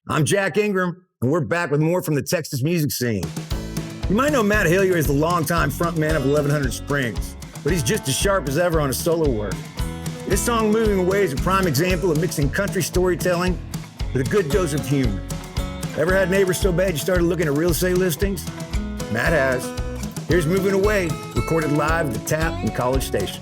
I'm Jack Ingram, and we're back with more from the Texas music scene. You might know Matt Hillyer as the longtime frontman of 1100 Springs, but he's just as sharp as ever on his solo work. This song, Moving Away, is a prime example of mixing country storytelling with a good dose of humor. Ever had neighbors so bad you started looking at real estate listings? Matt has. Here's Moving Away, recorded live at the Tap in College Station.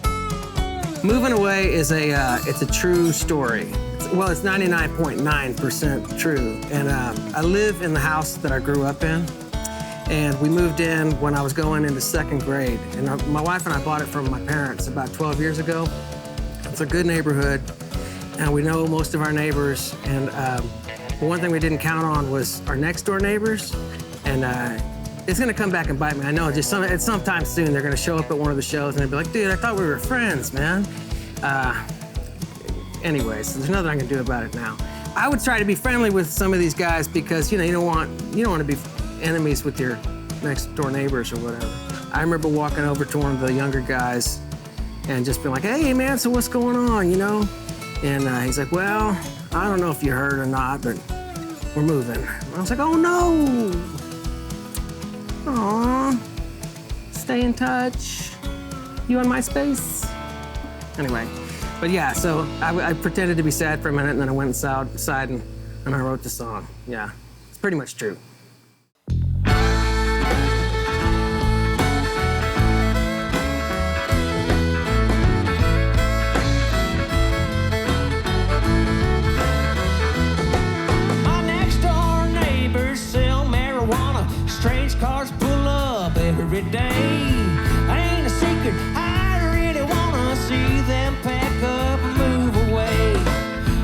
Moving Away is it's a true story. It's 99.9% true. And I live in the house that I grew up in. And we moved in when I was going into second grade. And my wife and I bought it from my parents about 12 years ago. It's a good neighborhood, and we know most of our neighbors. And the one thing we didn't count on was our next door neighbors. And it's gonna come back and bite me. I know, it's sometime soon they're gonna show up at one of the shows and they'll be like, dude, I thought we were friends, man. Anyways, there's nothing I can do about it now. I would try to be friendly with some of these guys because, you don't want to be enemies with your next door neighbors or whatever. I remember walking over to one of the younger guys and just being like, hey man, so what's going on, And he's like, well, I don't know if you heard or not, but we're moving. And I was like, oh no. Aw, stay in touch. You on MySpace? Anyway, but yeah, so I pretended to be sad for a minute and then I went inside and I wrote the song. Yeah, it's pretty much true. Strange cars pull up every day. Ain't a secret, I really wanna see them pack up and move away.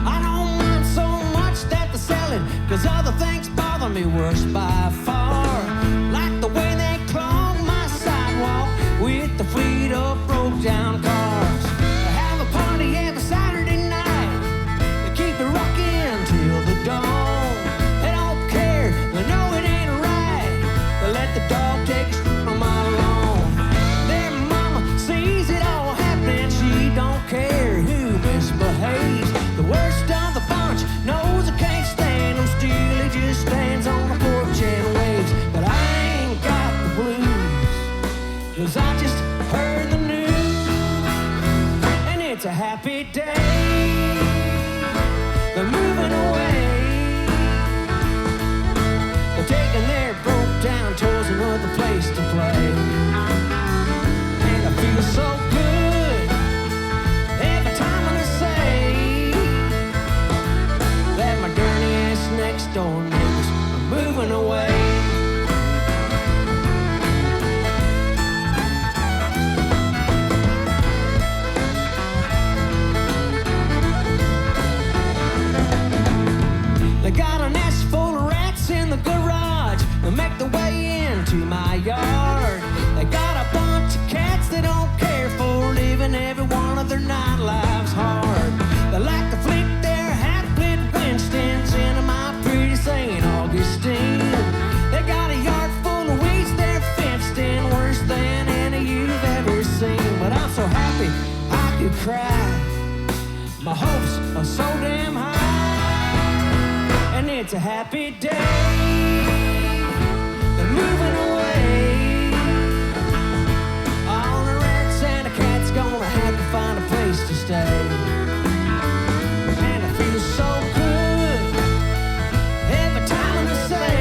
I don't mind so much that they're selling, 'cause other things bother me worse by far. Like the way they clog my sidewalk with the fleet of broke down cars. They have a party every Saturday night. They keep it rocking till the dawn. They don't care, they know it ain't right. Let the dog take from my lawn. Their mama sees it all happening. She don't care who misbehaves. The worst of the bunch knows I can't stand him. Still, he just stands on the porch and waves. But I ain't got the blues, 'cause I just heard the news. And it's a happy day. They're moving away. They're taking their broke down toys, another place to play. And I feel so good every time I say that my dirty ass next door neighbors are moving away. They got a nest full of rats in the garage. They make their way into my yard. They got a bunch of cats they don't care for, living every one of their night lives hard. They like to flick their half-lit Winstons into my pretty St. Augustine. They got a yard full of weeds, they're fenced in, worse than any you've ever seen. But I'm so happy I could cry. My hopes are so damn high. And it's a happy day. They're moving away. All the rats and the cats gonna have to find a place to stay. And I feel so good every time I say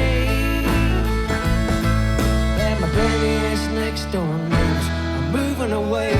that my dirty ass next door neighbors are moving away.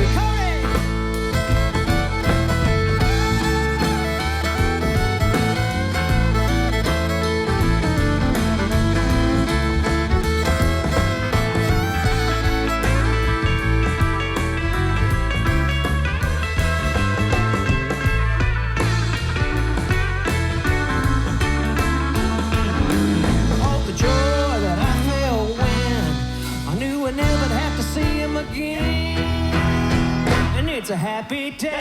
It's a happy day.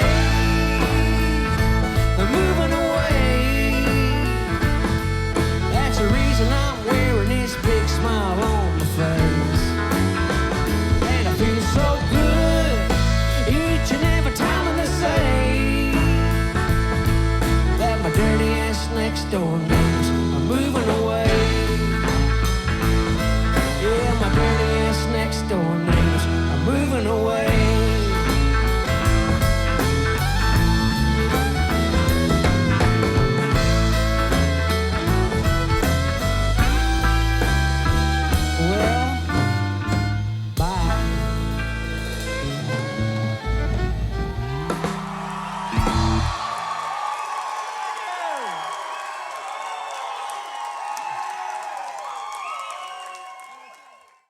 They're moving away. That's the reason I'm wearing this big smile on my face. And I feel so good each and every time I say that my dirty ass next door neighbors are moving away.